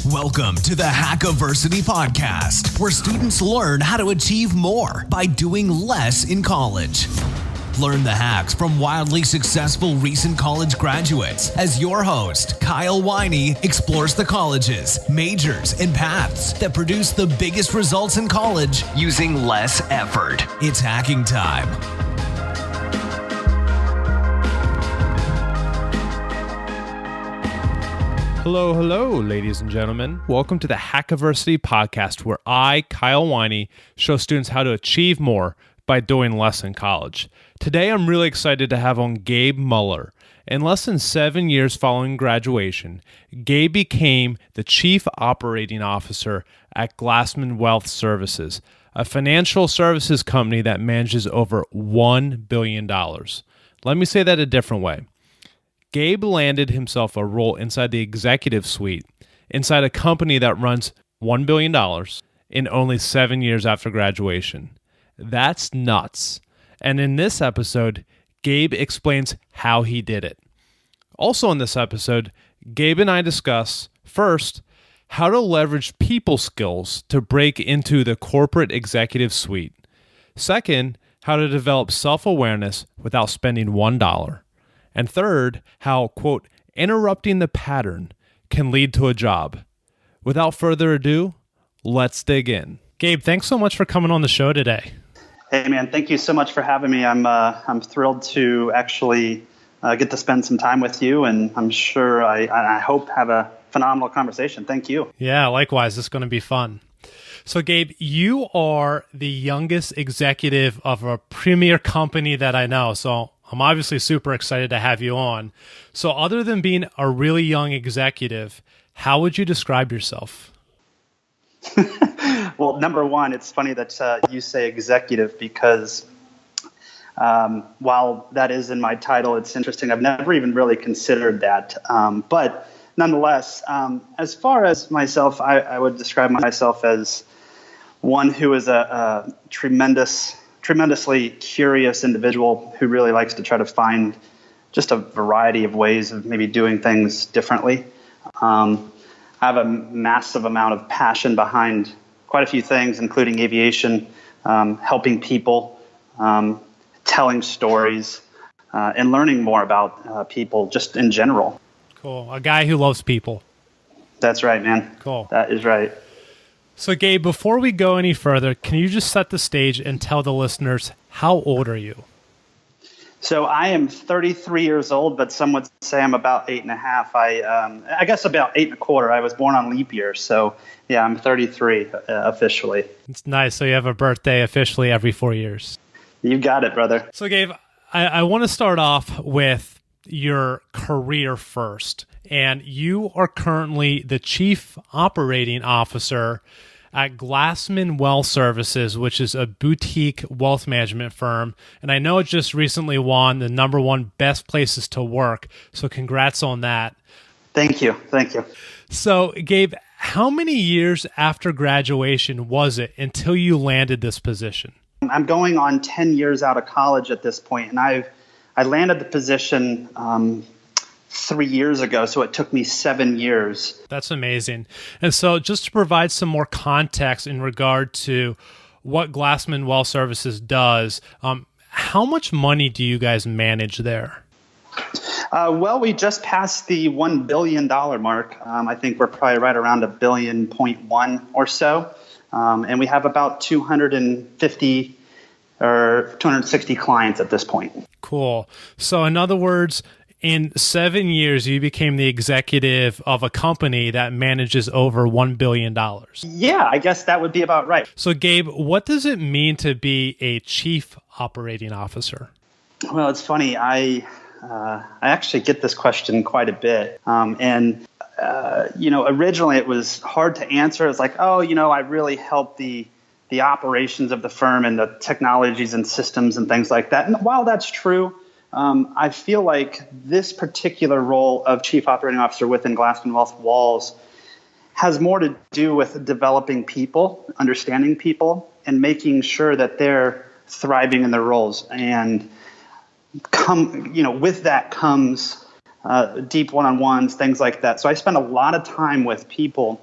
Welcome to the Hackiversity Podcast, where students learn how to achieve more by doing less in college. Learn the hacks from wildly successful recent college graduates as your host, Kyle Winey, explores the colleges, majors, and paths that produce the biggest results in college using less effort. It's hacking time. Hello, ladies and gentlemen. Welcome to the Hackiversity Podcast, where I, Kyle Winey, show students how to achieve more by doing less in college. Today, I'm really excited to have on Gabe Muller. In less than 7 years following graduation, Gabe became the Chief Operating Officer at Glassman Wealth Services, a financial services company that manages over $1 billion. Let me say that a different way. Gabe landed himself a role inside the executive suite, inside a company that runs $1 billion in only 7 years after graduation. That's nuts. And in this episode, Gabe explains how he did it. Also in this episode, Gabe and I discuss, first, how to leverage people skills to break into the corporate executive suite. Second, how to develop self-awareness without spending $1. And third, how, quote, interrupting the pattern can lead to a job. Without further ado, let's dig in. Gabe, thanks so much for coming on the show today. Hey, man, thank you so much for having me. I'm thrilled to actually get to spend some time with you, and I'm sure I hope have a phenomenal conversation. Thank you. Yeah, likewise. It's going to be fun. So, Gabe, you are the youngest executive of a premier company that I know, so I'm obviously super excited to have you on. So other than being a really young executive, how would you describe yourself? Well, number one, it's funny that you say executive because while that is in my title, it's interesting. I've never even really considered that. But nonetheless, as far as myself, I would describe myself as one who is a tremendously curious individual who really likes to try to find just a variety of ways of maybe doing things differently. I have a massive amount of passion behind quite a few things, including aviation, helping people, telling stories, and learning more about people just in general. Cool. A guy who loves people. That's right, man. Cool. That is right. So, Gabe, before we go any further, can you just set the stage and tell the listeners, how old are you? So I am 33 years old, but some would say I'm about 8.5. I guess about 8.25. I was born on leap year. So, yeah, I'm 33 officially. It's nice. So you have a birthday officially every 4 years. You got it, brother. So, Gabe, I want to start off with your career first. And you are currently the Chief Operating Officer at Glassman Wealth Services, which is a boutique wealth management firm. And I know it just recently won the #1 best places to work. So congrats on that. Thank you. Thank you. So, Gabe, how many years after graduation was it until you landed this position? I'm going on 10 years out of college at this point, and I landed the position 3 years ago, so it took me 7 years. That's amazing. And so just to provide some more context in regard to what Glassman Wealth Services does, how much money do you guys manage there? Well, we just passed the $1 billion mark. I think we're probably right around $1.1 billion or so. And we have about 250 or 260 clients at this point. Cool. So in other words, in 7 years, you became the executive of a company that manages over $1 billion. Yeah, I guess that would be about right. So, Gabe, what does it mean to be a Chief Operating Officer? Well, it's funny. I actually get this question quite a bit. Originally it was hard to answer. It's like, I really help the operations of the firm and the technologies and systems and things like that. And while that's true, I feel like this particular role of Chief Operating Officer within Glassman Wealth walls has more to do with developing people, understanding people, and making sure that they're thriving in their roles. And with that comes deep one-on-ones, things like that. So I spend a lot of time with people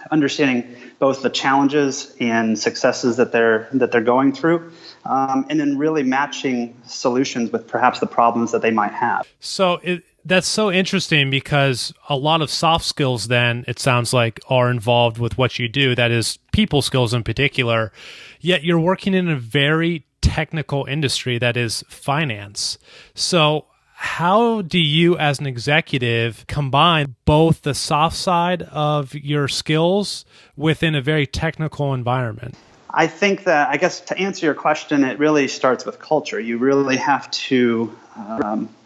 understanding both the challenges and successes that they're going through, and then really matching solutions with perhaps the problems that they might have. So that's so interesting, because a lot of soft skills then, it sounds like, are involved with what you do, that is people skills in particular, yet you're working in a very technical industry that is finance. So how do you as an executive combine both the soft side of your skills within a very technical environment? I think that, I guess to answer your question, it really starts with culture. You really have to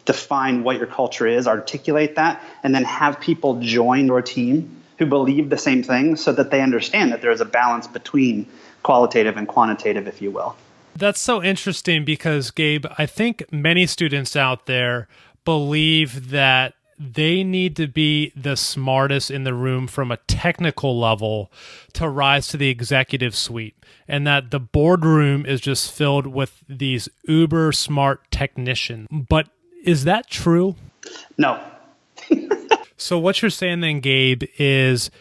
define what your culture is, articulate that, and then have people join your team who believe the same thing so that they understand that there is a balance between qualitative and quantitative, if you will. That's so interesting because, Gabe, I think many students out there believe that they need to be the smartest in the room from a technical level to rise to the executive suite, and that the boardroom is just filled with these uber smart technicians. But is that true? No. So what you're saying then, Gabe, is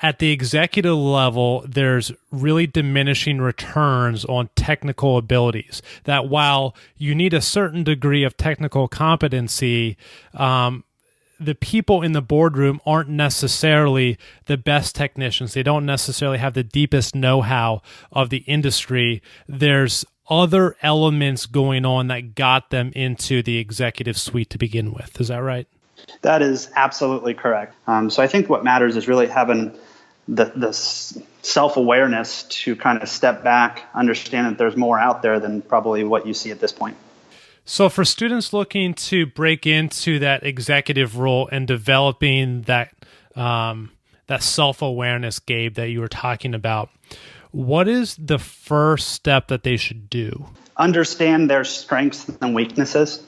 at the executive level, there's really diminishing returns on technical abilities. That while you need a certain degree of technical competency, the people in the boardroom aren't necessarily the best technicians. They don't necessarily have the deepest know-how of the industry. There's other elements going on that got them into the executive suite to begin with. Is that right? That is absolutely correct. So I think what matters is really having the self-awareness to kind of step back, understand that there's more out there than probably what you see at this point. So for students looking to break into that executive role and developing that self-awareness, Gabe, that you were talking about, what is the first step that they should do? Understand their strengths and weaknesses.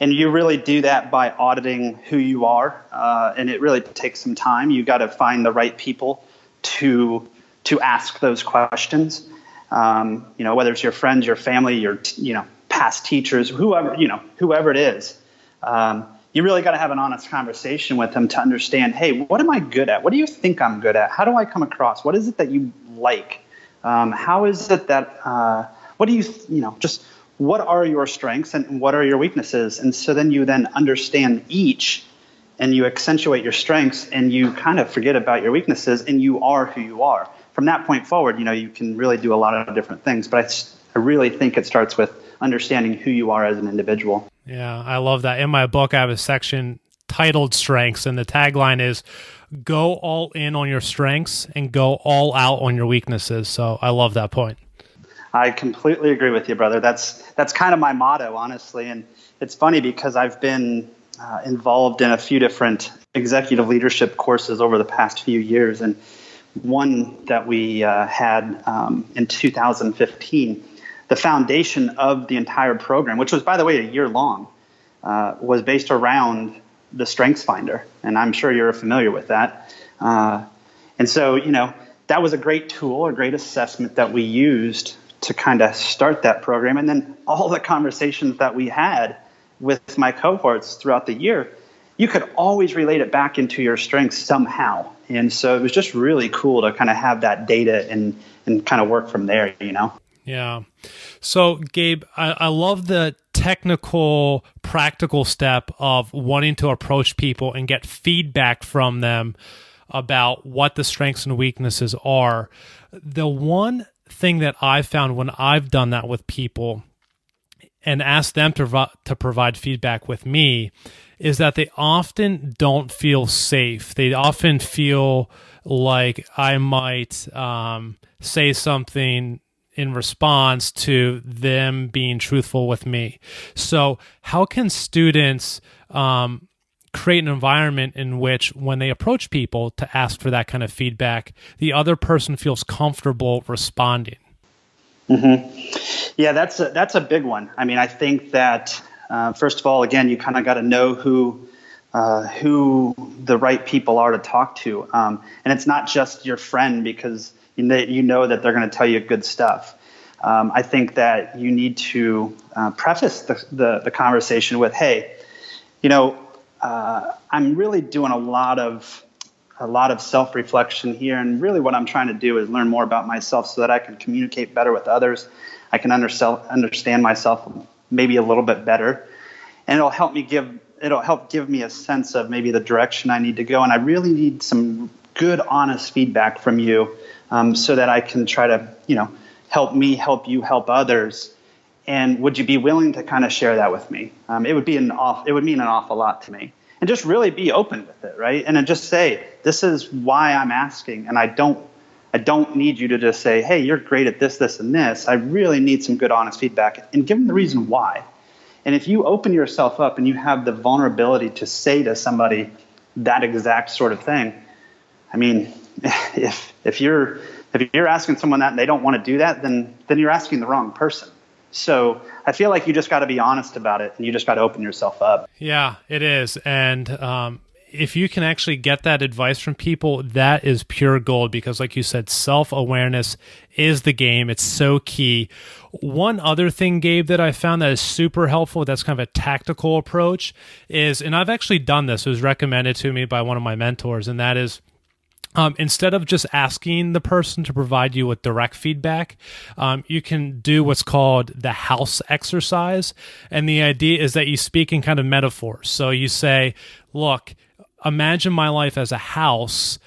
And you really do that by auditing who you are. And it really takes some time. You got to find the right people to ask those questions. Whether it's your friends, your family, your past teachers, whoever it is. You really got to have an honest conversation with them to understand, hey, what am I good at? What do you think I'm good at? How do I come across? What is it that you like? How is it that, what do you, just what are your strengths and what are your weaknesses? And so then you then understand each and you accentuate your strengths and you kind of forget about your weaknesses and you are who you are. From that point forward, you can really do a lot of different things. But I really think it starts with understanding who you are as an individual. Yeah, I love that. In my book, I have a section titled Strengths, and the tagline is go all in on your strengths and go all out on your weaknesses. So I love that point. I completely agree with you, brother. That's kind of my motto, honestly. And it's funny because I've been involved in a few different executive leadership courses over the past few years. And one that we had in 2015, the foundation of the entire program, which was, by the way, a year long, was based around the Strengths Finder. And I'm sure you're familiar with that. And so, that was a great tool, a great assessment that we used to kind of start that program. And then all the conversations that we had with my cohorts throughout the year, you could always relate it back into your strengths somehow. And so it was just really cool to kind of have that data and kind of work from there, Yeah. So, Gabe, I love the technical, practical step of wanting to approach people and get feedback from them about what the strengths and weaknesses are. The one thing that I've found when I've done that with people and asked them to provide feedback with me is that they often don't feel safe. They often feel like I might say something in response to them being truthful with me. So how can students create an environment in which when they approach people to ask for that kind of feedback, the other person feels comfortable responding? Mm-hmm. Yeah, that's a big one. I mean, I think that first of all, again, you kind of got to know who the right people are to talk to, and it's not just your friend because you know that they're going to tell you good stuff. I think that you need to preface the conversation with, hey, I'm really doing a lot of a lot of self-reflection here. And really what I'm trying to do is learn more about myself so that I can communicate better with others. I can understand myself maybe a little bit better. And it'll help give me a sense of maybe the direction I need to go. And I really need some good, honest feedback from you so that I can try to, help me, help you, help others. And would you be willing to kind of share that with me? It would mean an awful lot to me. And just really be open with it, right? And then just say, this is why I'm asking. And I don't need you to just say, hey, you're great at this, this, and this. I really need some good, honest feedback. And give them the reason why. And if you open yourself up and you have the vulnerability to say to somebody that exact sort of thing, I mean, if you're asking someone that and they don't want to do that, then you're asking the wrong person. So I feel like you just got to be honest about it and you just got to open yourself up. Yeah, it is. And if you can actually get that advice from people, that is pure gold because like you said, self-awareness is the game. It's so key. One other thing, Gabe, that I found that is super helpful, that's kind of a tactical approach is, and I've actually done this, it was recommended to me by one of my mentors, and that is, instead of just asking the person to provide you with direct feedback, you can do what's called the house exercise. And the idea is that you speak in kind of metaphors. So you say, look, imagine my life as a house.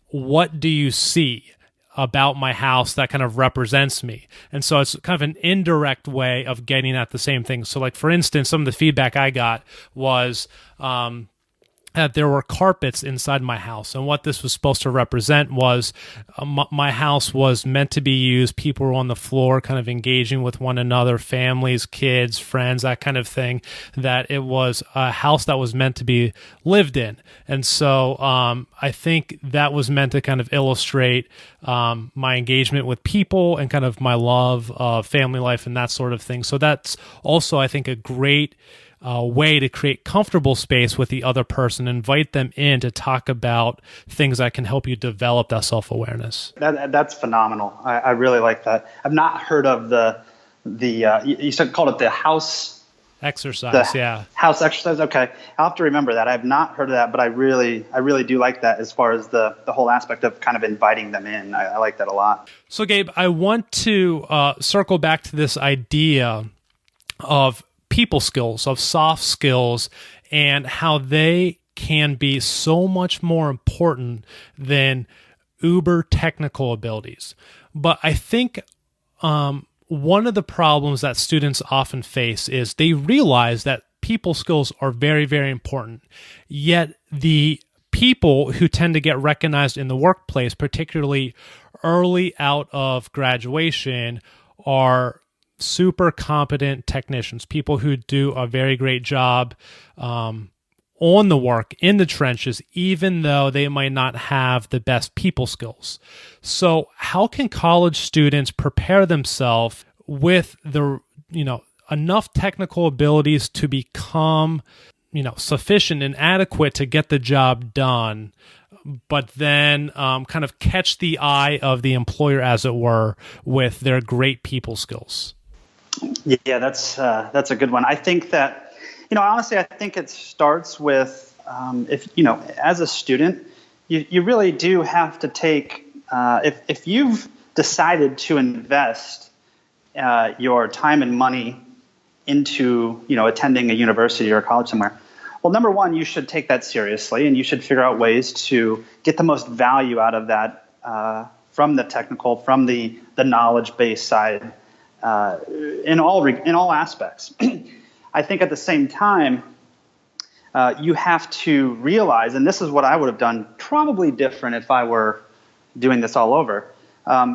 What do you see about my house that kind of represents me? And so it's kind of an indirect way of getting at the same thing. So like, for instance, some of the feedback I got was, that there were carpets inside my house. And what this was supposed to represent was my house was meant to be used. People were on the floor kind of engaging with one another, families, kids, friends, that kind of thing, that it was a house that was meant to be lived in. And so I think that was meant to kind of illustrate my engagement with people and kind of my love of family life and that sort of thing. So that's also, I think, a great way to create comfortable space with the other person, invite them in to talk about things that can help you develop that self-awareness. That's phenomenal. I really like that. I've not heard of you said called it the house exercise. Yeah. House exercise. Okay. I'll have to remember that. I've not heard of that, but I really do like that as far as the whole aspect of kind of inviting them in. I like that a lot. So Gabe, I want to circle back to this idea of people skills, of soft skills, and how they can be so much more important than uber technical abilities. But I think one of the problems that students often face is they realize that people skills are very, very important. Yet the people who tend to get recognized in the workplace, particularly early out of graduation, are super competent technicians, people who do a very great job on the work, in the trenches, even though they might not have the best people skills. So how can college students prepare themselves with enough technical abilities to become, sufficient and adequate to get the job done, but then kind of catch the eye of the employer, as it were, with their great people skills? Yeah, that's a good one. I think that, honestly, I think it starts with as a student, you really do have to take if you've decided to invest your time and money into attending a university or a college somewhere. Well, number one, you should take that seriously, and you should figure out ways to get the most value out of that from the technical, from the knowledge-based side. In all aspects. I think at the same time, you have to realize, and this is what I would have done probably different if I were doing this all over,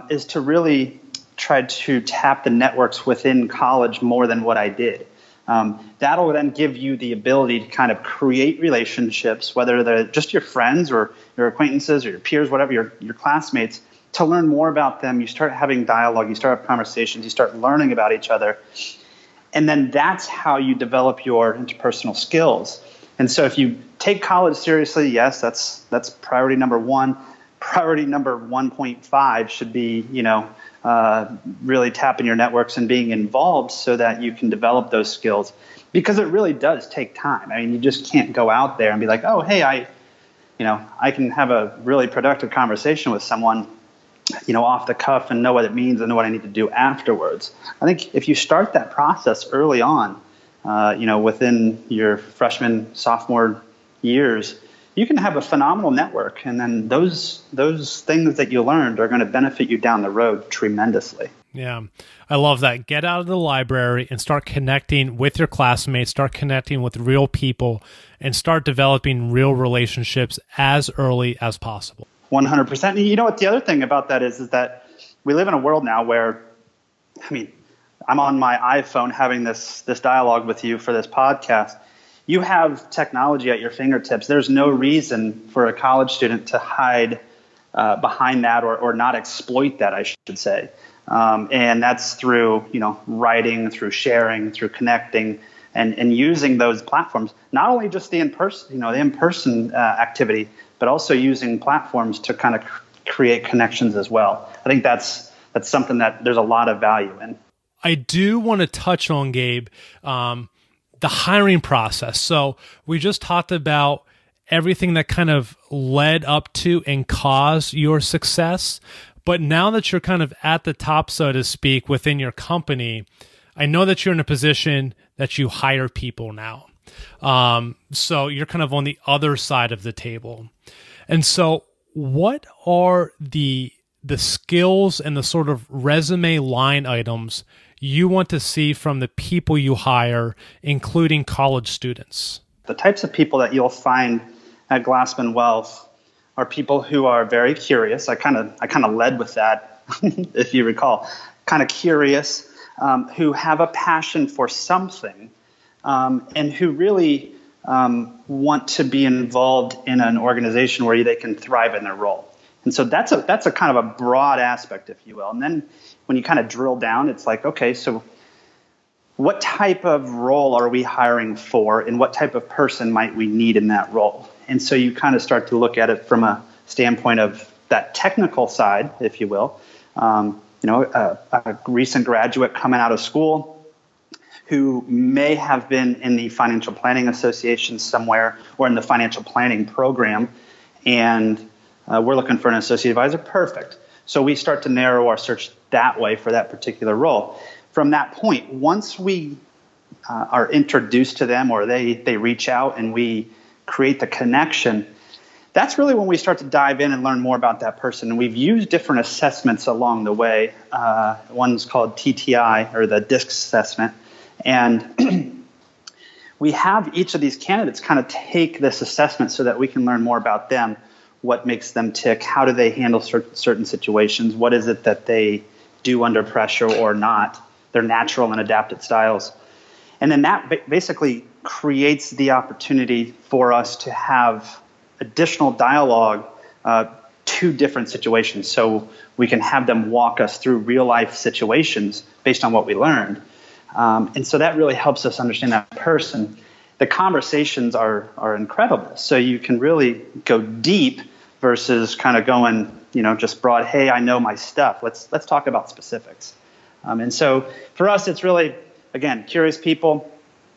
is to really try to tap the networks within college more than what I did. That'll then give you the ability to kind of create relationships, whether they're just your friends or your acquaintances or your peers, whatever, your classmates, to learn more about them. You start having dialogue, you start having conversations, you start learning about each other. And then that's how you develop your interpersonal skills. And so if you take college seriously, yes, that's priority number one. Priority number 1.5 should be, really tapping your networks and being involved so that you can develop those skills, because it really does take time. I mean, you just can't go out there and be like, oh, hey, I can have a really productive conversation with someone, off the cuff and know what it means and know what I need to do afterwards. I think if you start that process early on, within your freshman, sophomore years, you can have a phenomenal network. And then those things that you learned are going to benefit you down the road tremendously. Yeah, I love that. Get out of the library and start connecting with your classmates, start connecting with real people, and start developing real relationships as early as possible. 100%. And you know what the other thing about that is that we live in a world now where, I'm on my iPhone having this dialogue with you for this podcast. You have technology at your fingertips. There's no reason for a college student to hide behind that or not exploit that, I should say. And that's through, writing, through sharing, through connecting, and using those platforms. Not only just the in-person activity, but also using platforms to kind of create connections as well. I think that's something that there's a lot of value in. I do want to touch on, Gabe, the hiring process. So we just talked about everything that kind of led up to and caused your success. But now that you're kind of at the top, so to speak, within your company, I know that you're in a position that you hire people now. So you're kind of on the other side of the table. And so what are the skills and the sort of resume line items you want to see from the people you hire, including college students? The types of people that you'll find at Glassman Wealth are people who are very curious. I kind of led with that, if you recall, kind of curious, who have a passion for something, and who really want to be involved in an organization where they can thrive in their role. And so that's a kind of a broad aspect, if you will. And then when you kind of drill down, it's like, okay, so what type of role are we hiring for, and what type of person might we need in that role? And so you kind of start to look at it from a standpoint of that technical side, if you will. A recent graduate coming out of school who may have been in the financial planning association somewhere or in the financial planning program, and we're looking for an associate advisor. Perfect. So we start to narrow our search that way for that particular role. From that point, once we are introduced to them or they reach out and we create the connection, that's really when we start to dive in and learn more about that person. And we've used different assessments along the way. One's called TTI, or the DISC assessment. And we have each of these candidates kind of take this assessment so that we can learn more about them, what makes them tick, how do they handle certain situations, what is it that they do under pressure or not, their natural and adapted styles. And then that basically creates the opportunity for us to have additional dialogue to different situations. So we can have them walk us through real life situations based on what we learned. And so that really helps us understand that person. The conversations are incredible. So you can really go deep versus kind of going, just broad, hey, I know my stuff. Let's talk about specifics. And so for us, it's really, again, curious people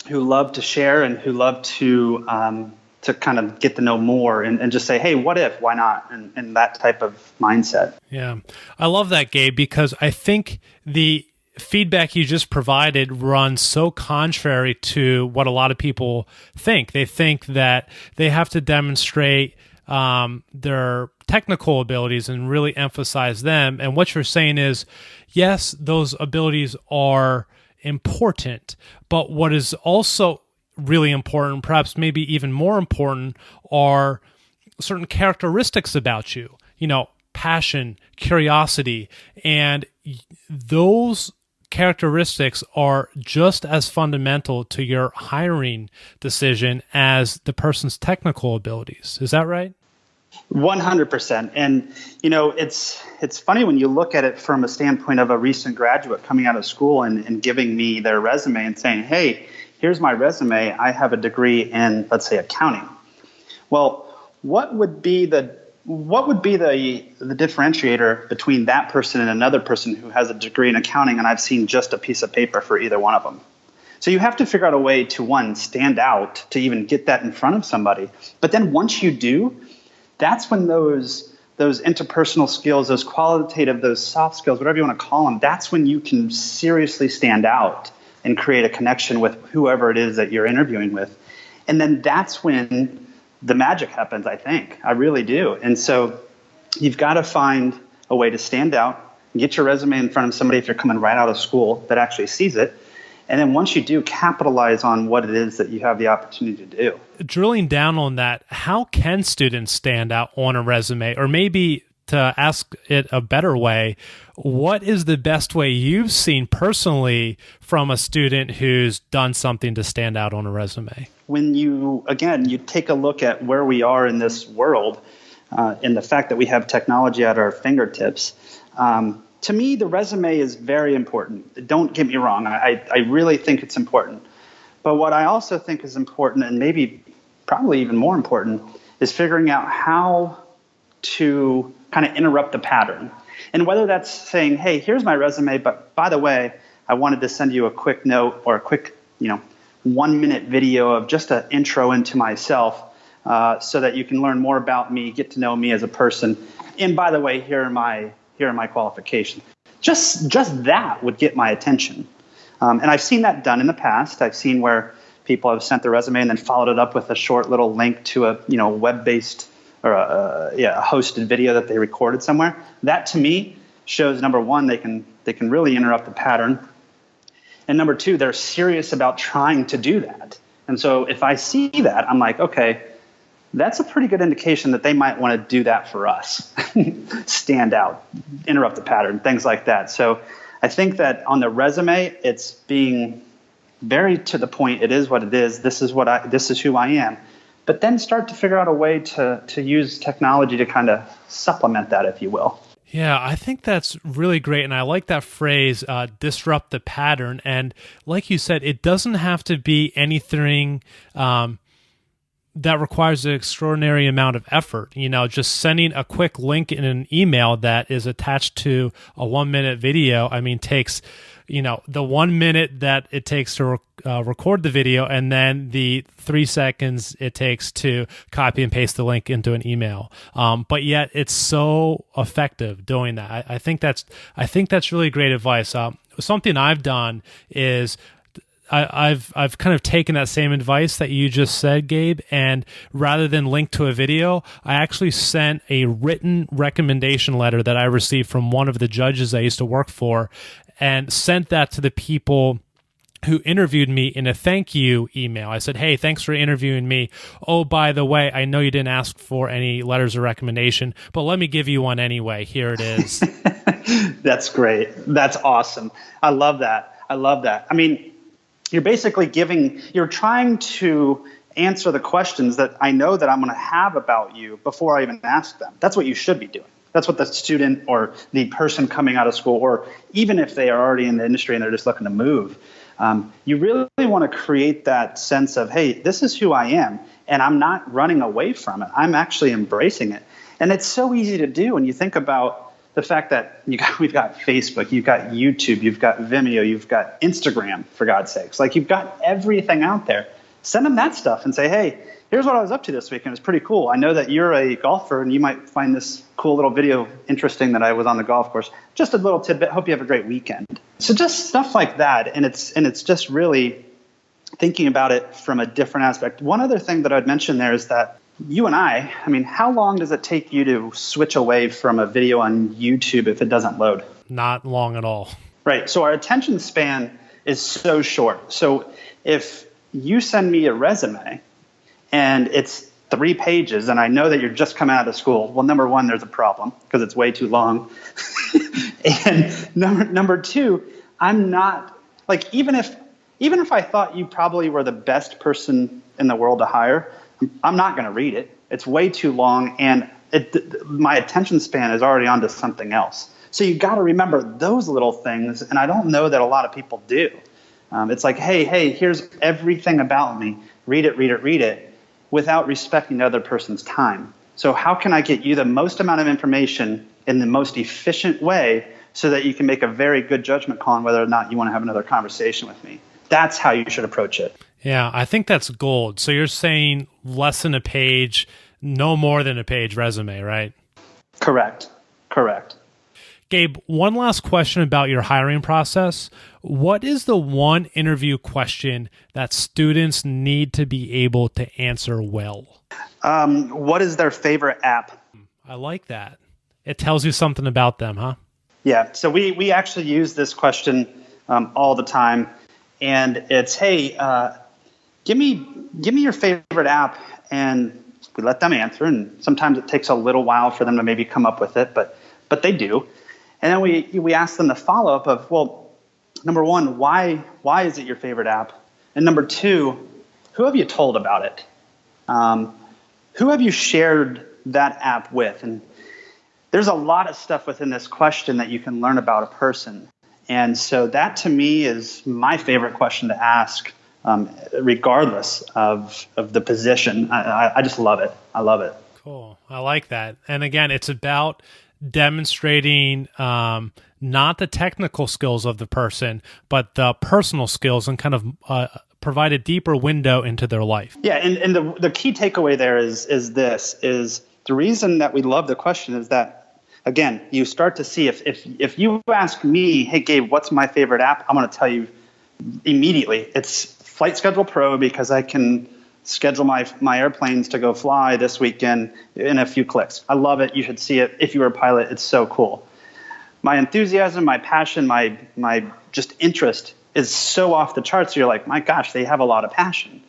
who love to share and who love to kind of get to know more and just say, hey, what if, why not? And that type of mindset. Yeah. I love that, Gabe, because I think the feedback you just provided runs so contrary to what a lot of people think. They think that they have to demonstrate their technical abilities and really emphasize them. And what you're saying is, yes, those abilities are important, but what is also really important, perhaps maybe even more important, are certain characteristics about you, passion, curiosity, and those characteristics are just as fundamental to your hiring decision as the person's technical abilities. Is that right? 100%. And, it's funny when you look at it from a standpoint of a recent graduate coming out of school and giving me their resume and saying, hey, here's my resume. I have a degree in, let's say, accounting. Well, what would be the differentiator between that person and another person who has a degree in accounting and I've seen just a piece of paper for either one of them? So you have to figure out a way to, one, stand out to even get that in front of somebody. But then once you do, that's when those interpersonal skills, those qualitative, those soft skills, whatever you want to call them, that's when you can seriously stand out and create a connection with whoever it is that you're interviewing with. And then that's when the magic happens, I think. I really do. And so you've got to find a way to stand out, get your resume in front of somebody if you're coming right out of school that actually sees it. And then once you do, capitalize on what it is that you have the opportunity to do. Drilling down on that, how can students stand out on a resume? Or maybe to ask it a better way, what is the best way you've seen personally from a student who's done something to stand out on a resume? When you take a look at where we are in this world, and the fact that we have technology at our fingertips, to me, the resume is very important. Don't get me wrong. I really think it's important. But what I also think is important, and maybe probably even more important, is figuring out how to kind of interrupt the pattern. And whether that's saying, hey, here's my resume, but by the way, I wanted to send you a quick note or a quick, 1-minute video of just an intro into myself so that you can learn more about me, get to know me as a person. And by the way, here are my qualifications. Just that would get my attention. And I've seen that done in the past. I've seen where people have sent their resume and then followed it up with a short little link to a web-based or a hosted video that they recorded somewhere. That to me shows, number one, they can really interrupt the pattern. And number two, they're serious about trying to do that. And so if I see that, I'm like, okay, that's a pretty good indication that they might want to do that for us. Stand out, interrupt the pattern, things like that. So I think that on the resume, it's being very to the point. It is what it is. This is who I am. But then start to figure out a way to use technology to kind of supplement that, if you will. Yeah, I think that's really great. And I like that phrase, disrupt the pattern. And like you said, it doesn't have to be anything that requires an extraordinary amount of effort. Just sending a quick link in an email that is attached to a 1-minute video, takes, the 1 minute that it takes to record the video and then the 3 seconds it takes to copy and paste the link into an email. But yet it's so effective doing that. I think that's really great advice. Something I've done is I've kind of taken that same advice that you just said, Gabe, and rather than link to a video, I actually sent a written recommendation letter that I received from one of the judges I used to work for, and sent that to the people who interviewed me in a thank you email. I said, hey, thanks for interviewing me. Oh, by the way, I know you didn't ask for any letters of recommendation, but let me give you one anyway. Here it is. That's great. That's awesome. I love that. You're basically you're trying to answer the questions that I know that I'm going to have about you before I even ask them. That's what you should be doing. That's what the student or the person coming out of school, or even if they are already in the industry and they're just looking to move, you really want to create that sense of, hey, this is who I am, and I'm not running away from it. I'm actually embracing it. And it's so easy to do when you think about the fact that we've got Facebook, you've got YouTube, you've got Vimeo, you've got Instagram, for God's sakes. Like, you've got everything out there. Send them that stuff and say, hey, here's what I was up to this week, and it's pretty cool. I know that you're a golfer, and you might find this cool little video interesting that I was on the golf course. Just a little tidbit. Hope you have a great weekend. So just stuff like that, and it's just really thinking about it from a different aspect. One other thing that I'd mention there is that you and I how long does it take you to switch away from a video on YouTube if it doesn't load? Not long at all. Right. So our attention span is so short. So if you send me a resume and it's 3 pages and I know that you're just coming out of school, well, number one, there's a problem because it's way too long. And number two, I'm not even if I thought you probably were the best person in the world to hire, I'm not going to read it. It's way too long, and my attention span is already onto something else. So you got to remember those little things, and I don't know that a lot of people do. It's like, hey, here's everything about me. Read it, without respecting the other person's time. So how can I get you the most amount of information in the most efficient way so that you can make a very good judgment call on whether or not you want to have another conversation with me? That's how you should approach it. Yeah, I think that's gold. So you're saying less than a page, no more than a page resume, right? Correct. Gabe, one last question about your hiring process. What is the one interview question that students need to be able to answer well? What is their favorite app? I like that. It tells you something about them, huh? Yeah. So we actually use this question all the time, and it's, hey, give me your favorite app, and we let them answer. And sometimes it takes a little while for them to maybe come up with it, but they do. And then we ask them the follow up of, well, number one, why is it your favorite app? And number two, who have you told about it? Who have you shared that app with? And there's a lot of stuff within this question that you can learn about a person. And so that to me is my favorite question to ask, regardless of the position. I just love it. I love it. Cool. I like that. And again, it's about demonstrating not the technical skills of the person, but the personal skills, and kind of provide a deeper window into their life. Yeah, and the key takeaway there is the reason that we love the question is that, again, you start to see if you ask me, hey, Gabe, what's my favorite app? I'm going to tell you immediately. It's Flight Schedule Pro, because I can schedule my airplanes to go fly this weekend in a few clicks. I love it. You should see it. If you were a pilot, it's so cool. My enthusiasm, my passion, my just interest is so off the charts. You're like, my gosh, they have a lot of passion.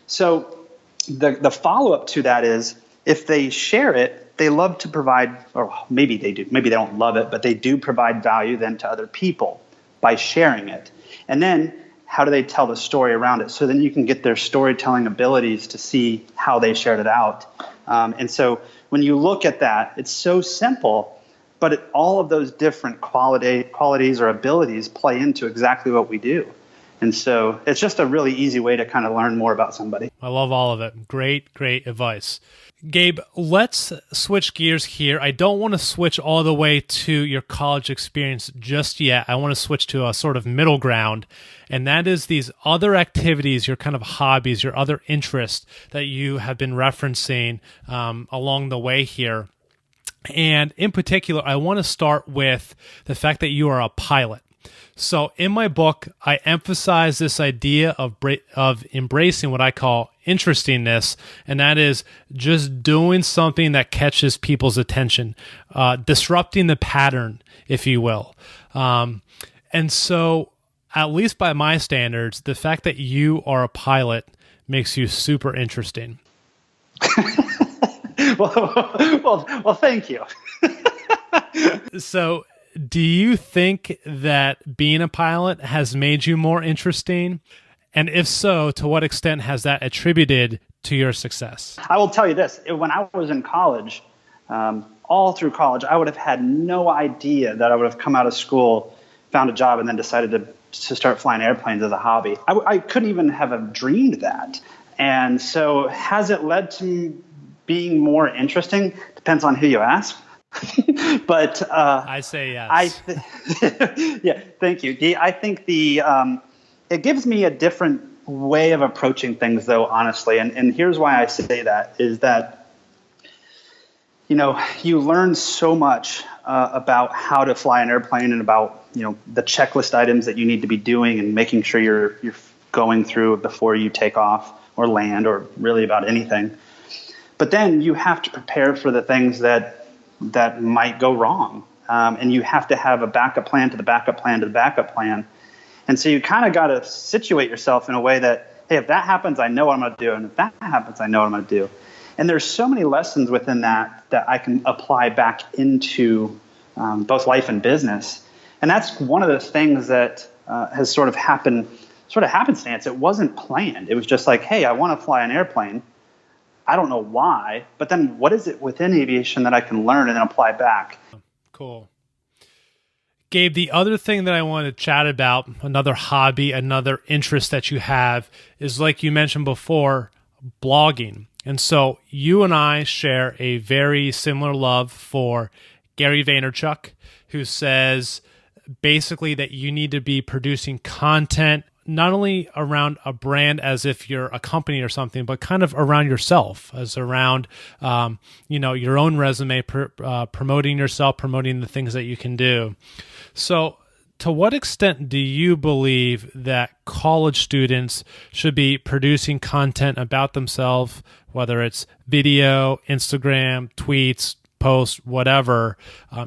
So the follow-up to that is, if they share it, they love to provide, or maybe they do, maybe they don't love it, but they do provide value then to other people by sharing it. And then how do they tell the story around it? So then you can get their storytelling abilities to see how they shared it out. And so when you look at that, it's so simple, but all of those different qualities or abilities play into exactly what we do. And so it's just a really easy way to kind of learn more about somebody. I love all of it. Great advice. Gabe, let's switch gears here. I don't want to switch all the way to your college experience just yet. I want to switch to a sort of middle ground, and that is these other activities, your kind of hobbies, your other interests that you have been referencing along the way here. And in particular, I want to start with the fact that you are a pilot. So in my book, I emphasize this idea of embracing what I call interestingness, and that is just doing something that catches people's attention, disrupting the pattern, if you will. And so, at least by my standards, the fact that you are a pilot makes you super interesting. Well, thank you. So, do you think that being a pilot has made you more interesting? And if so, to what extent has that attributed to your success? I will tell you this. When I was in college, all through college, I would have had no idea that I would have come out of school, found a job, and then decided to start flying airplanes as a hobby. I couldn't even have dreamed that. And so has it led to being more interesting? Depends on who you ask. But I say yes. Yeah, thank you. I think it gives me a different way of approaching things, though, honestly. And here's why I say that is that, you learn so much about how to fly an airplane and about, the checklist items that you need to be doing and making sure you're going through before you take off or land, or really about anything. But then you have to prepare for the things that might go wrong. And you have to have a backup plan to the backup plan to the backup plan. And so you kind of got to situate yourself in a way that, hey, if that happens, I know what I'm going to do. And if that happens, I know what I'm going to do. And there's so many lessons within that I can apply back into both life and business. And that's one of the things that has sort of happened, sort of happenstance. It wasn't planned. It was just like, hey, I want to fly an airplane. I don't know why, but then what is it within aviation that I can learn and then apply back? Cool. Gabe, the other thing that I want to chat about, another hobby, another interest that you have, is, like you mentioned before, blogging. And so you and I share a very similar love for Gary Vaynerchuk, who says basically that you need to be producing content not only around a brand as if you're a company or something, but kind of around yourself, as around, your own resume, promoting yourself, promoting the things that you can do. So to what extent do you believe that college students should be producing content about themselves, whether it's video, Instagram, tweets, posts, whatever,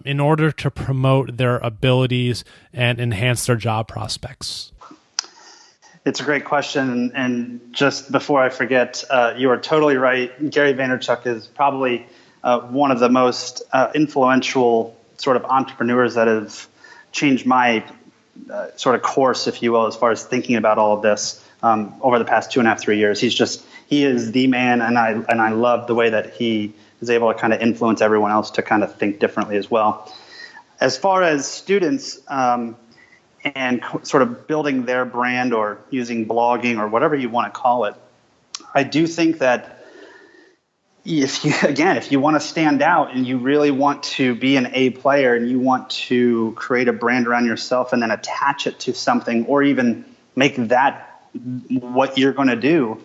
in order to promote their abilities and enhance their job prospects? It's a great question. And just before I forget, you are totally right. Gary Vaynerchuk is probably one of the most influential sort of entrepreneurs that have changed my sort of course, if you will, as far as thinking about all of this over the past 2.5, 3 years. He is the man, and I love the way that he is able to kind of influence everyone else to kind of think differently as well. As far as students and sort of building their brand or using blogging or whatever you want to call it, I do think that if you want to stand out and you really want to be an A player and you want to create a brand around yourself and then attach it to something or even make that what you're going to do,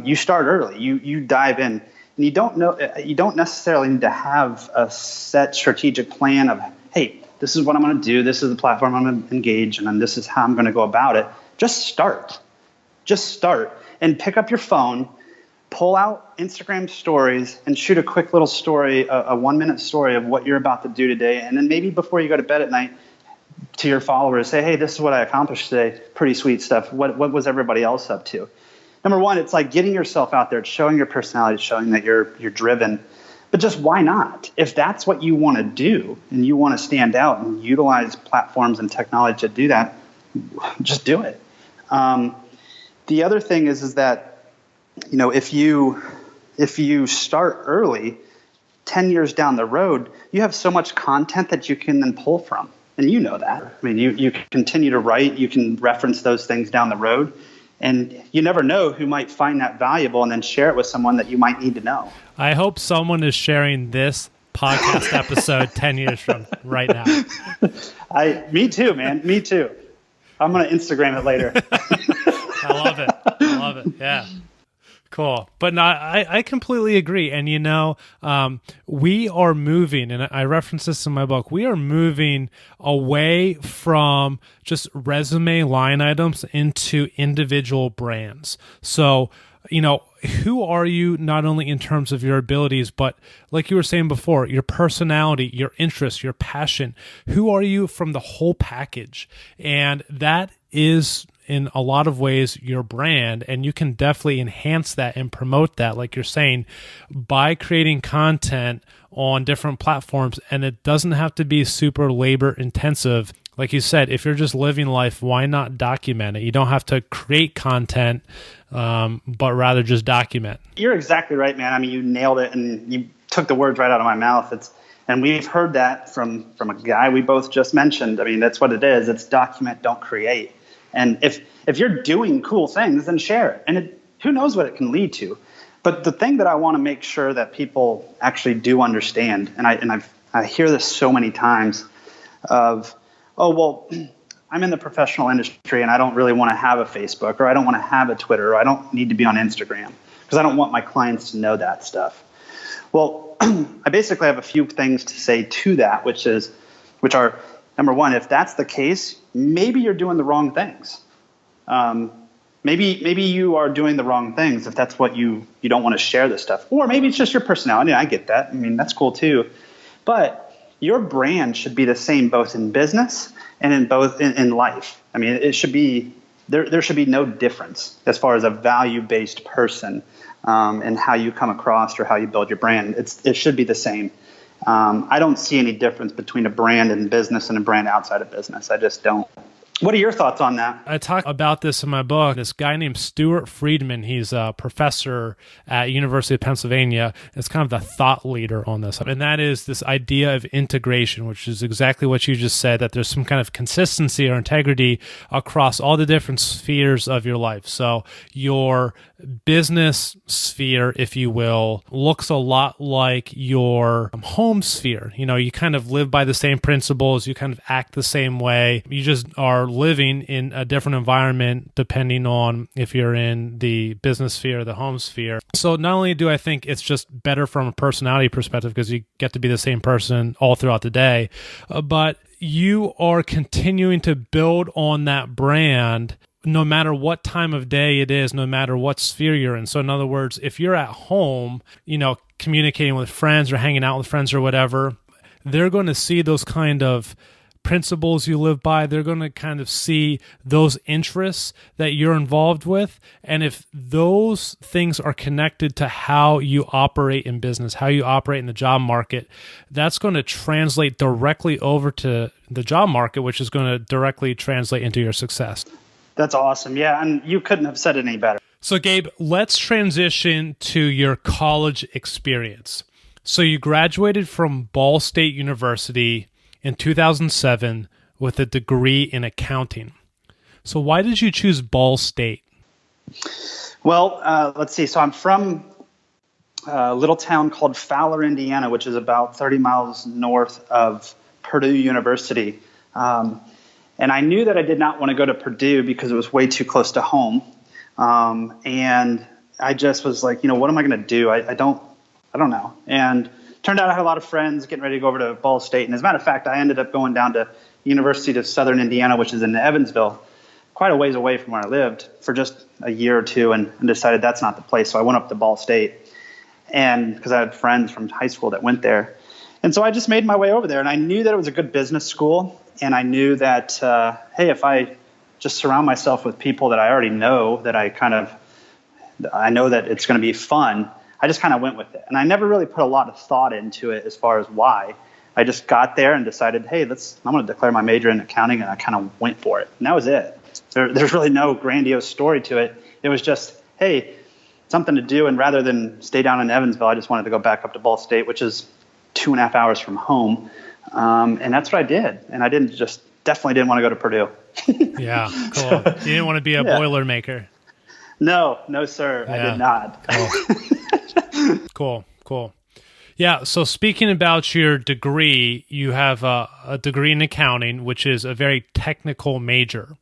you start early. You dive in. And you don't necessarily need to have a set strategic plan of, hey, this is what I'm going to do. This is the platform I'm going to engage in, and this is how I'm going to go about it. Just start and pick up your phone, pull out Instagram stories and shoot a quick little story, a 1-minute story of what you're about to do today. And then maybe before you go to bed at night to your followers, say, hey, this is what I accomplished today. Pretty sweet stuff. What was everybody else up to? Number one, it's like getting yourself out there. It's showing your personality, showing that you're driven. But just why not? If that's what you want to do and you want to stand out and utilize platforms and technology to do that, just do it. The other thing is that, if you start early, 10 years down the road, you have so much content that you can then pull from. And you know that. I mean, you continue to write, you can reference those things down the road. And you never know who might find that valuable and then share it with someone that you might need to know. I hope someone is sharing this podcast episode 10 years from right now. Me too, man. Me too. I'm going to Instagram it later. I love it. Yeah. Cool. But no, I completely agree. And, we are moving, and I reference this in my book, we are moving away from just resume line items into individual brands. So, who are you not only in terms of your abilities, but like you were saying before, your personality, your interests, your passion? Who are you from the whole package? And that is in a lot of ways your brand, and you can definitely enhance that and promote that, like you're saying, by creating content on different platforms. And it doesn't have to be super labor intensive. Like you said, if you're just living life, why not document it? You don't have to create content, but rather just document. You're exactly right, man. I mean, you nailed it, and you took the words right out of my mouth. And we've heard that from a guy we both just mentioned. I mean, that's what it is. It's document, don't create. And if you're doing cool things, then share it. And who knows what it can lead to. But the thing that I want to make sure that people actually do understand, and I hear this so many times of, oh, well, I'm in the professional industry and I don't really want to have a Facebook, or I don't want to have a Twitter, or I don't need to be on Instagram because I don't want my clients to know that stuff. Well, I basically have a few things to say to that, which are, number one, if that's the case, maybe you're doing the wrong things. Maybe you are doing the wrong things if that's what you don't want to share this stuff. Or maybe it's just your personality. I get that. I mean, that's cool too. But your brand should be the same both in business and in life. I mean, it should be there should be no difference as far as a value-based person and how you come across or how you build your brand. It should be the same. I don't see any difference between a brand in business and a brand outside of business. I just don't. What are your thoughts on that? I talk about this in my book. This guy named Stuart Friedman, he's a professor at University of Pennsylvania. It's kind of the thought leader on this. And that is this idea of integration, which is exactly what you just said, that there's some kind of consistency or integrity across all the different spheres of your life. So your business sphere, if you will, looks a lot like your home sphere. You kind of live by the same principles. You kind of act the same way. You just are living in a different environment depending on if you're in the business sphere or the home sphere. So not only do I think it's just better from a personality perspective because you get to be the same person all throughout the day, but you are continuing to build on that brand no matter what time of day it is, no matter what sphere you're in. So in other words, if you're at home, communicating with friends or hanging out with friends or whatever, they're going to see those kind of principles you live by. They're going to kind of see those interests that you're involved with. And if those things are connected to how you operate in business, how you operate in the job market, that's going to translate directly over to the job market, which is going to directly translate into your success. That's awesome. Yeah, and you couldn't have said it any better. So Gabe, let's transition to your college experience. So you graduated from Ball State University in 2007 with a degree in accounting. So why did you choose Ball State? Well, let's see. So I'm from a little town called Fowler, Indiana, which is about 30 miles north of Purdue University. And I knew that I did not want to go to Purdue because it was way too close to home. And I just was like, what am I going to do? I don't know. And turned out I had a lot of friends getting ready to go over to Ball State. And as a matter of fact, I ended up going down to University of Southern Indiana, which is in Evansville, quite a ways away from where I lived, for just a year or two, and decided that's not the place. So I went up to Ball State, and because I had friends from high school that went there. And so I just made my way over there, and I knew that it was a good business school. And I knew that, hey, if I just surround myself with people that I already know, that I know that it's going to be fun, I just kind of went with it. And I never really put a lot of thought into it as far as why. I just got there and decided, hey, I'm going to declare my major in accounting, and I kind of went for it. And that was it. There's really no grandiose story to it. It was just, hey, something to do. And rather than stay down in Evansville, I just wanted to go back up to Ball State, which is 2.5 hours from home. And that's what I did. And I definitely didn't want to go to Purdue. Yeah, cool. You didn't want to be a Boilermaker. No, sir. Yeah. I did not. Cool. Yeah, so speaking about your degree, you have a degree in accounting, which is a very technical major.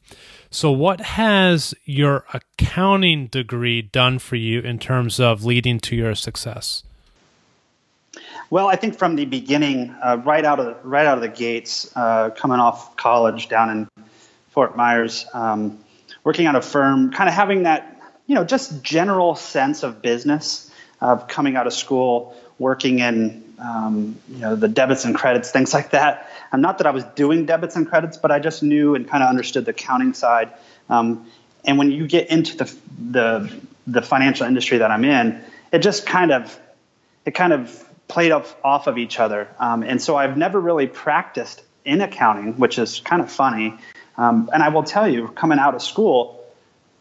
So what has your accounting degree done for you in terms of leading to your success? Well, I think from the beginning, right out of the gates, coming off college down in Fort Myers, working at a firm, kind of having that, just general sense of business, of coming out of school, working in, the debits and credits, things like that. Not that I was doing debits and credits, but I just knew and kind of understood the accounting side. And when you get into the financial industry that I'm in, it just kind of played off of each other. And so I've never really practiced in accounting, which is kind of funny. And I will tell you, coming out of school,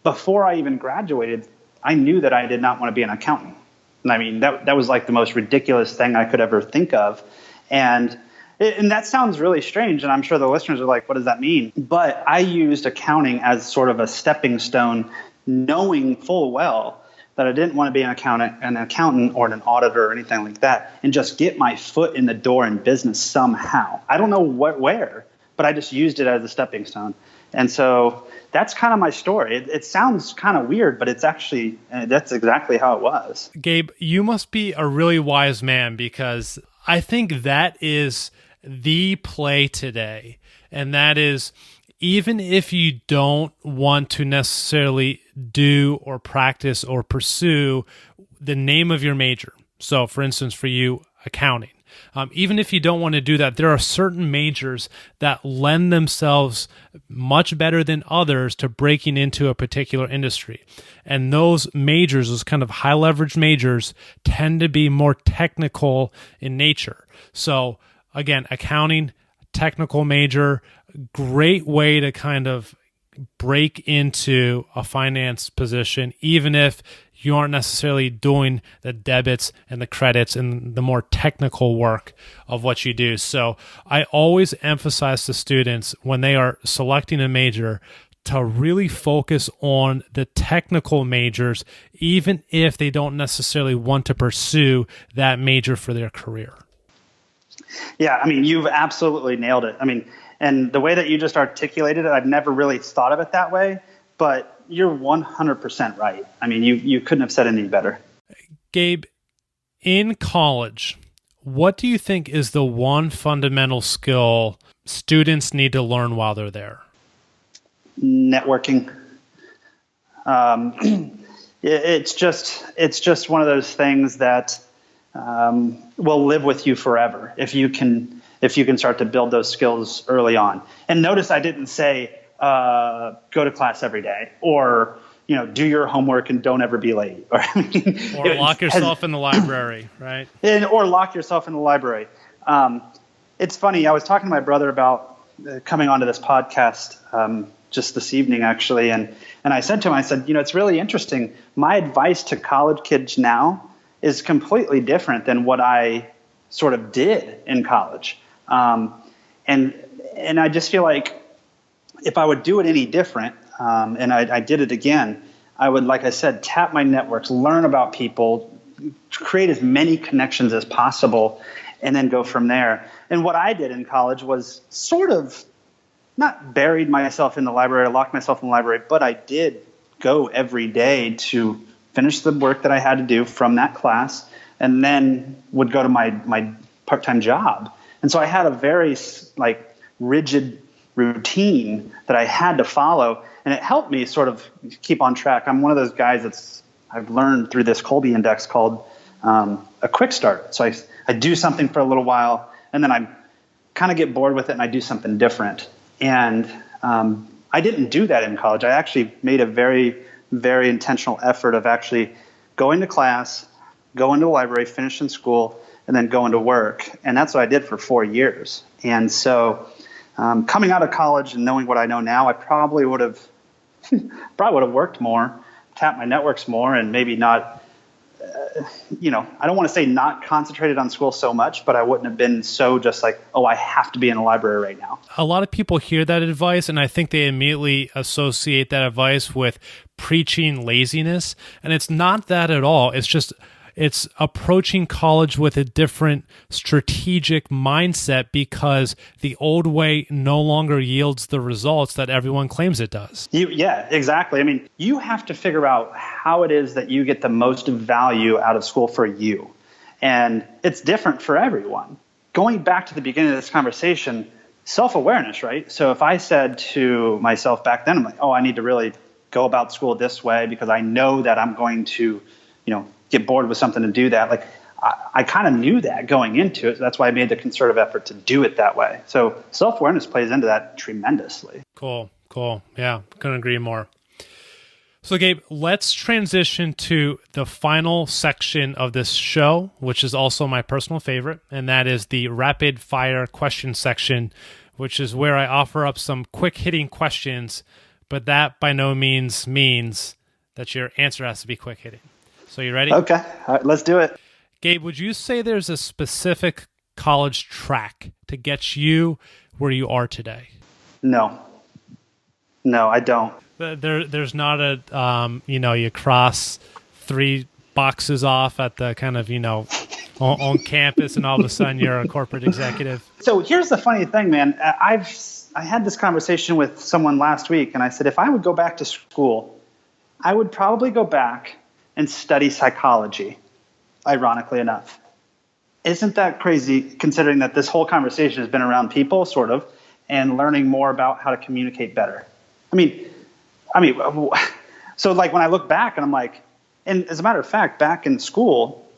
before I even graduated, I knew that I did not want to be an accountant. And I mean, that was like the most ridiculous thing I could ever think of. And that sounds really strange. And I'm sure the listeners are like, what does that mean? But I used accounting as sort of a stepping stone, knowing full well that I didn't want to be an accountant or an auditor or anything like that, and just get my foot in the door in business somehow. I don't know where, but I just used it as a stepping stone. And so that's kind of my story. It sounds kind of weird, but it's actually, that's exactly how it was. Gabe, you must be a really wise man, because I think that is the play today. And that is, even if you don't want to necessarily do or practice or pursue the name of your major. So for instance, for you, accounting. Even if you don't want to do that, there are certain majors that lend themselves much better than others to breaking into a particular industry. And those majors, those kind of high leverage majors, tend to be more technical in nature. So again, accounting, technical major, great way to kind of break into a finance position, even if you aren't necessarily doing the debits and the credits and the more technical work of what you do. So I always emphasize to students when they are selecting a major to really focus on the technical majors, even if they don't necessarily want to pursue that major for their career. Yeah, I mean, you've absolutely nailed it. I mean, and the way that you just articulated it, I've never really thought of it that way, but you're 100% right. I mean, you couldn't have said it any better. Gabe, in college, what do you think is the one fundamental skill students need to learn while they're there? Networking. It's just one of those things that will live with you forever if you can start to build those skills early on. And notice I didn't say go to class every day, or do your homework and don't ever be late, or lock yourself in the library, right? Or lock yourself in the library. It's funny. I was talking to my brother about coming onto this podcast just this evening, actually, and I said to him, I said, it's really interesting. My advice to college kids now is completely different than what I sort of did in college. And I just feel like if I would do it any different, and I did it again, I would, like I said, tap my networks, learn about people, create as many connections as possible, and then go from there. And what I did in college was sort of not buried myself in the library, locked myself in the library, but I did go every day to finish the work that I had to do from that class, and then would go to my part-time job. And so I had a very rigid routine that I had to follow, and it helped me sort of keep on track. I'm one of those guys I've learned through this Colby Index called a quick start. So I do something for a little while, and then I kind of get bored with it, and I do something different. And I didn't do that in college. I actually made a very, very intentional effort of actually going to class, going to the library, finishing school, and then going to work. And that's what I did for 4 years. And so coming out of college and knowing what I know now, I probably would have worked more, tapped my networks more, and maybe not, I don't want to say not concentrated on school so much, but I wouldn't have been so just like, oh, I have to be in a library right now. A lot of people hear that advice, and I think they immediately associate that advice with preaching laziness. And it's not that at all. It's approaching college with a different strategic mindset, because the old way no longer yields the results that everyone claims it does. Yeah, exactly. I mean, you have to figure out how it is that you get the most value out of school for you. And it's different for everyone. Going back to the beginning of this conversation, self-awareness, right? So if I said to myself back then, I'm like, oh, I need to really go about school this way because I know that I'm going to, get bored with something to do that. Like I kind of knew that going into it. So that's why I made the concerted effort to do it that way. So self-awareness plays into that tremendously. Cool. Yeah, couldn't agree more. So Gabe, let's transition to the final section of this show, which is also my personal favorite, and that is the rapid fire question section, which is where I offer up some quick hitting questions, but that by no means that your answer has to be quick hitting. So you ready? Okay. All right, let's do it. Gabe, would you say there's a specific college track to get you where you are today? No, I don't. There's not a, you cross 3 boxes off at the kind of, on campus, and all of a sudden you're a corporate executive. So here's the funny thing, man. I had this conversation with someone last week, and I said, if I would go back to school, I would probably go back and study psychology, ironically enough. Isn't that crazy, considering that this whole conversation has been around people, sort of, and learning more about how to communicate better? I mean, so like when I look back and I'm like, and as a matter of fact, back in school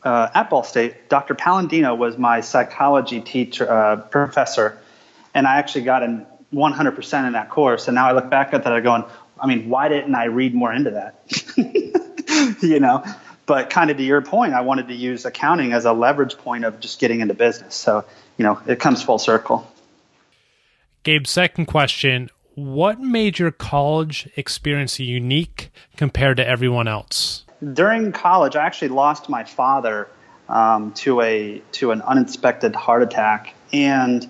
at Ball State, Dr. Palladino was my psychology teacher, professor, and I actually got in 100% in that course. And now I look back at that, I'm going, why didn't I read more into that? But kind of to your point, I wanted to use accounting as a leverage point of just getting into business. So, it comes full circle. Gabe, second question. What made your college experience unique compared to everyone else? During college, I actually lost my father to an unexpected heart attack. And,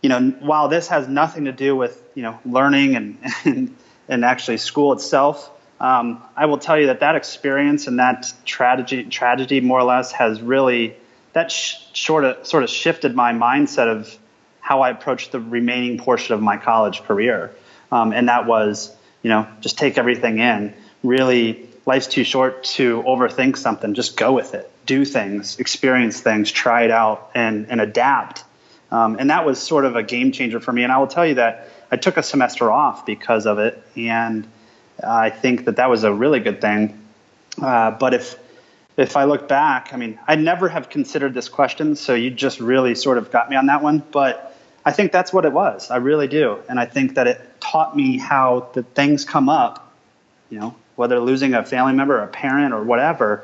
while this has nothing to do with, learning and actually school itself, I will tell you that experience and that tragedy more or less has really that sort of shifted my mindset of how I approached the remaining portion of my college career. And that was, just take everything in. Really, life's too short to overthink something. Just go with it. Do things, experience things, try it out, and adapt. And that was sort of a game changer for me. And I will tell you that I took a semester off because of it. And I think that was a really good thing. But if I look back, I never have considered this question. So you just really sort of got me on that one. But I think that's what it was. I really do. And I think that it taught me how the things come up, whether losing a family member, a parent, or whatever.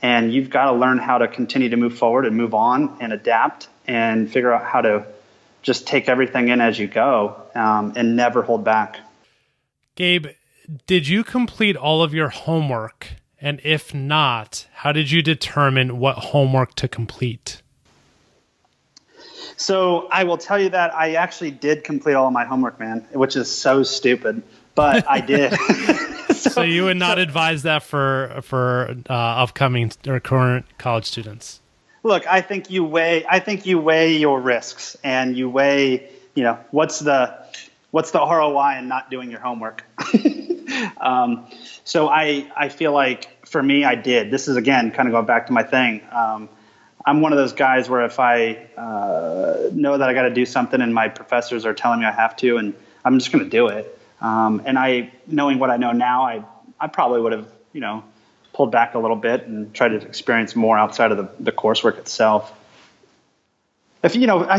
And you've got to learn how to continue to move forward and move on and adapt and figure out how to just take everything in as you go, and never hold back. Gabe, did you complete all of your homework? And if not, how did you determine what homework to complete? So I will tell you that I actually did complete all of my homework, man, which is so stupid, but I did. So you would not advise that for upcoming or current college students? Look, I think you weigh your risks, and you weigh, what's the ROI in not doing your homework. So I feel like for me, I did. This is, again, kind of going back to my thing. I'm one of those guys where if I know that I got to do something and my professors are telling me I have to, and I'm just going to do it. And knowing what I know now, I probably would have, pulled back a little bit and tried to experience more outside of the coursework itself. I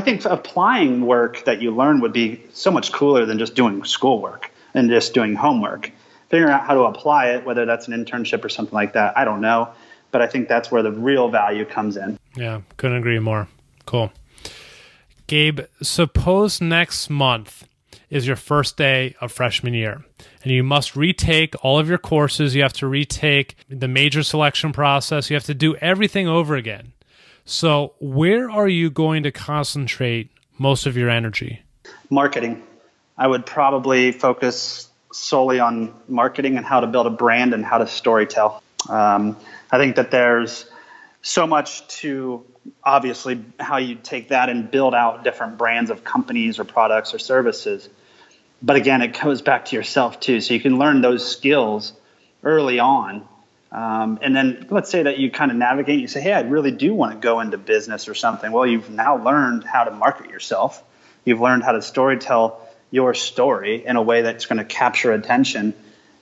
think applying work that you learn would be so much cooler than just doing schoolwork and just doing homework. Figuring out how to apply it, whether that's an internship or something like that, I don't know. But I think that's where the real value comes in. Yeah, couldn't agree more. Cool. Gabe, suppose next month is your first day of freshman year, and you must retake all of your courses. You have to retake the major selection process. You have to do everything over again. So where are you going to concentrate most of your energy? Marketing. I would probably focus solely on marketing and how to build a brand and how to storytell. I think that there's so much to obviously how you take that and build out different brands of companies or products or services. But again, it goes back to yourself too. So you can learn those skills early on. And then let's say that you kind of navigate, you say, hey, I really do want to go into business or something. Well, you've now learned how to market yourself. You've learned how to storytell your story in a way that's going to capture attention.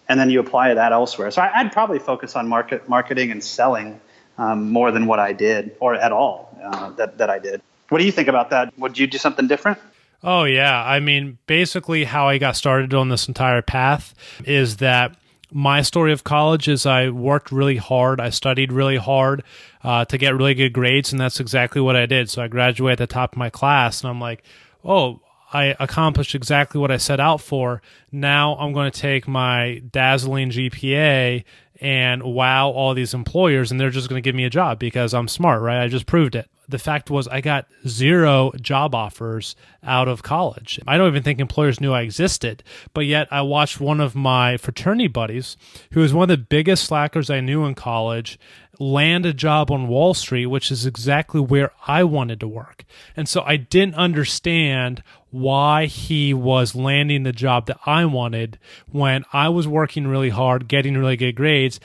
And then you apply that elsewhere. So I'd probably focus on marketing and selling more than what I did, or at all that I did. What do you think about that? Would you do something different? Oh, yeah. Basically how I got started on this entire path is that my story of college is I worked really hard. I studied really hard to get really good grades, and that's exactly what I did. So I graduated at the top of my class, and I'm like, oh, I accomplished exactly what I set out for. Now I'm going to take my dazzling GPA and wow all these employers, and they're just going to give me a job because I'm smart, right? I just proved it. The fact was I got 0 job offers out of college. I don't even think employers knew I existed, but yet I watched one of my fraternity buddies, who was one of the biggest slackers I knew in college, land a job on Wall Street, which is exactly where I wanted to work. And so I didn't understand why he was landing the job that I wanted when I was working really hard, getting really good grades,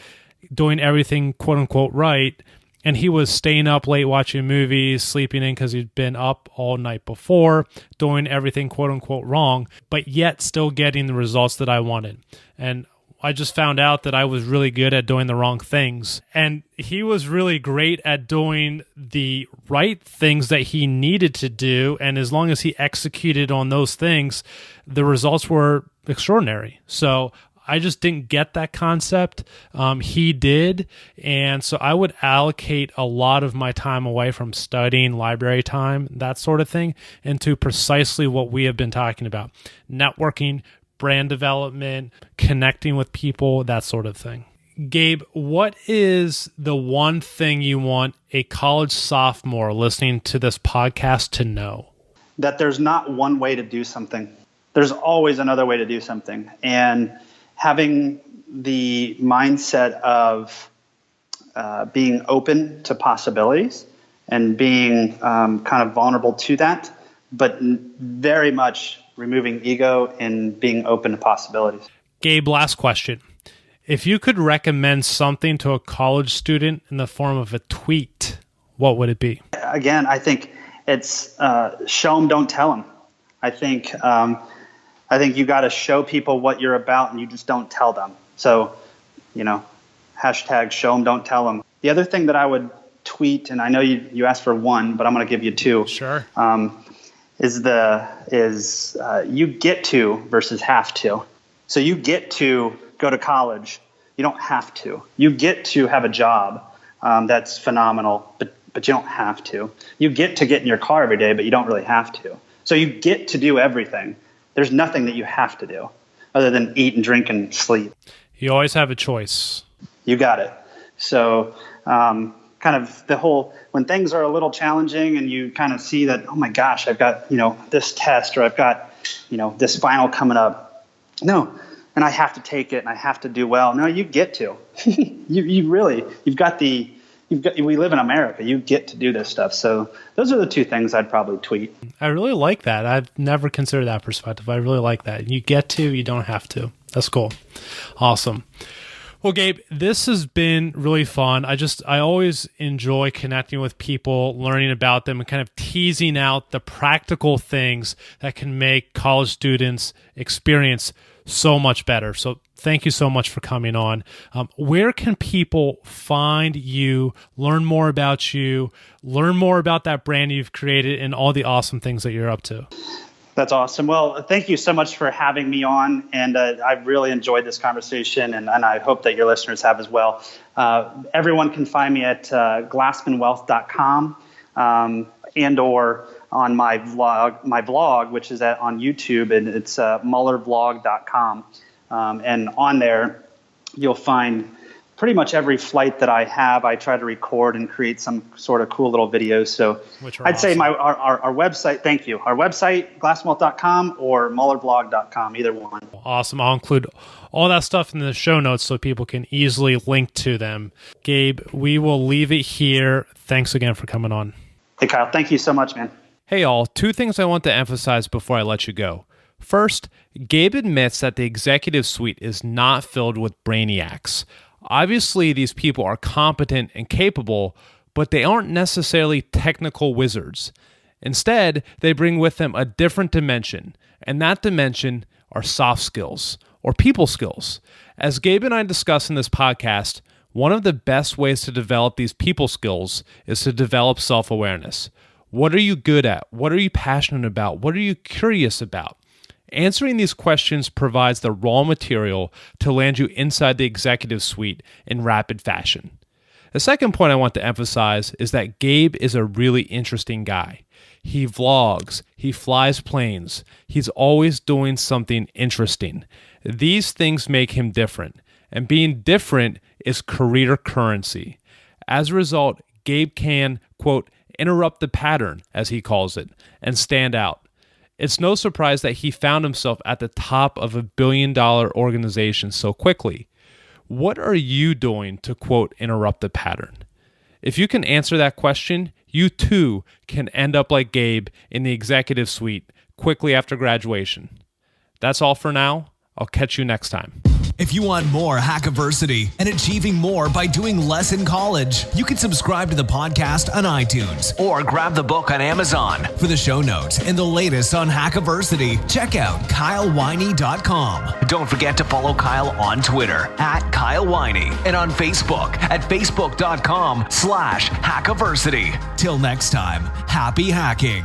doing everything quote unquote right. And he was staying up late watching movies, sleeping in because he'd been up all night before, doing everything quote unquote wrong, but yet still getting the results that I wanted. And I just found out that I was really good at doing the wrong things. And he was really great at doing the right things that he needed to do. And as long as he executed on those things, the results were extraordinary. So I just didn't get that concept. He did. And so I would allocate a lot of my time away from studying, library time, that sort of thing, into precisely what we have been talking about: networking, brand development, connecting with people, that sort of thing. Gabe, what is the one thing you want a college sophomore listening to this podcast to know? That there's not one way to do something. There's always another way to do something. And having the mindset of being open to possibilities and being kind of vulnerable to that, but very much removing ego and being open to possibilities. Gabe, last question. If you could recommend something to a college student in the form of a tweet, what would it be? Again, I think it's show them, don't tell them. I think you got to show people what you're about, and you just don't tell them. So, hashtag show them, don't tell them. The other thing that I would tweet, and I know you asked for one, but I'm going to give you two. Sure. Is you get to versus have to. So you get to go to college. You don't have to. You get to have a job that's phenomenal, but you don't have to. You get in your car every day, but you don't really have to. So you get to do everything. There's nothing that you have to do other than eat and drink and sleep. You always have a choice. You got it. So kind of the whole, when things are a little challenging and you kind of see that, oh my gosh, I've got, this test, or I've got, this final coming up. No. And I have to take it and I have to do well. No, you get to. we live in America. You get to do this stuff. So those are the two things I'd probably tweet. I really like that. I've never considered that perspective. I really like that. You get to, you don't have to. That's cool. Awesome. Well, Gabe, this has been really fun. I always enjoy connecting with people, learning about them, and kind of teasing out the practical things that can make college students' experience so much better. So thank you so much for coming on. Where can people find you, learn more about you, learn more about that brand you've created, and all the awesome things that you're up to? That's awesome. Well, thank you so much for having me on, and I've really enjoyed this conversation, and I hope that your listeners have as well. Everyone can find me at glassmanwealth.com and or on my blog, which is on YouTube, and it's mullervlog.com. And on there, you'll find pretty much every flight that I have. I try to record and create some sort of cool little videos. So I'd say our website, thank you. Our website, glassmanwealth.com or mullervlog.com, either one. Awesome. I'll include all that stuff in the show notes so people can easily link to them. Gabe, we will leave it here. Thanks again for coming on. Hey, Kyle. Thank you so much, man. Hey, all. Two things I want to emphasize before I let you go. First, Gabe admits that the executive suite is not filled with brainiacs. Obviously, these people are competent and capable, but they aren't necessarily technical wizards. Instead, they bring with them a different dimension, and that dimension are soft skills, or people skills. As Gabe and I discuss in this podcast, one of the best ways to develop these people skills is to develop self-awareness. What are you good at? What are you passionate about? What are you curious about? Answering these questions provides the raw material to land you inside the executive suite in rapid fashion. The second point I want to emphasize is that Gabe is a really interesting guy. He vlogs, he flies planes, he's always doing something interesting. These things make him different, and being different is career currency. As a result, Gabe can, quote, interrupt the pattern, as he calls it, and stand out. It's no surprise that he found himself at the top of a billion-dollar organization so quickly. What are you doing to, quote, interrupt the pattern? If you can answer that question, you too can end up like Gabe in the executive suite quickly after graduation. That's all for now. I'll catch you next time. If you want more Hackiversity and achieving more by doing less in college, you can subscribe to the podcast on iTunes or grab the book on Amazon. For the show notes and the latest on Hackiversity, check out kylewiney.com. Don't forget to follow Kyle on Twitter at Kyle Winey and on Facebook at facebook.com/Hackiversity. Till next time, happy hacking.